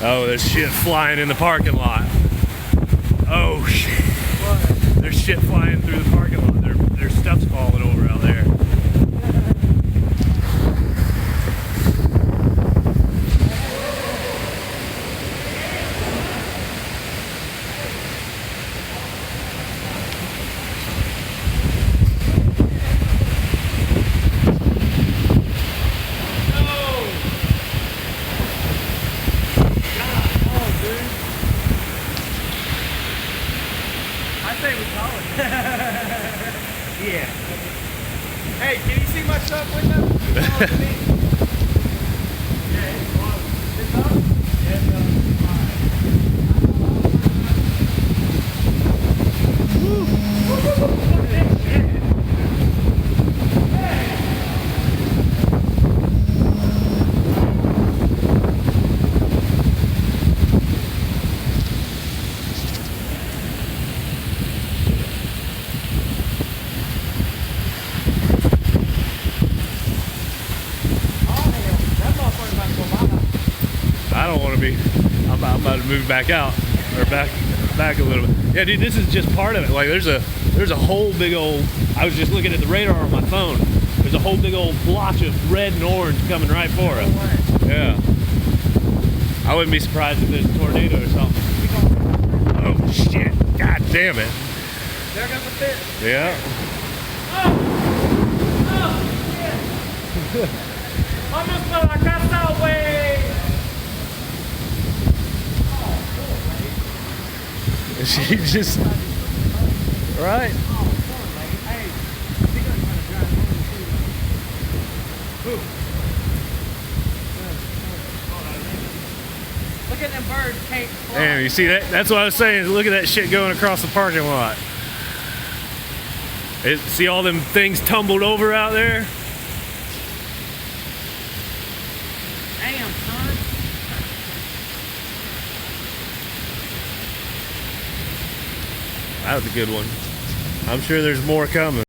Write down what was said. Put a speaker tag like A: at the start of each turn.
A: Oh, there's shit flying in the parking lot. Oh shit.
B: What?
A: There's shit flying through the parking lot. There's stuff's falling over out there.
B: I say we call it. Yeah. Hey, can you see my truck window? Yeah, it's close. It's up? Yeah, it's up. Look at that shit.
A: I don't want to be. I'm about to move back out or back a little bit. Yeah, dude, this is just part of it. Like there's a whole big old. I was just looking at the radar on my phone. There's a whole big old blotch of red and orange coming right for us. Yeah. I wouldn't be surprised if there's a tornado or something. Oh shit! God damn it!
B: There goes the fish.
A: Yeah.
B: Oh shit! Almost felt like I saw way.
A: She just right.
B: Look at them birds can't fly.
A: Damn, you see that? That's what I was saying. Look at that shit going across the parking lot. See all them things tumbled over out there?
B: Damn, son.
A: That was a good one. I'm sure there's more coming.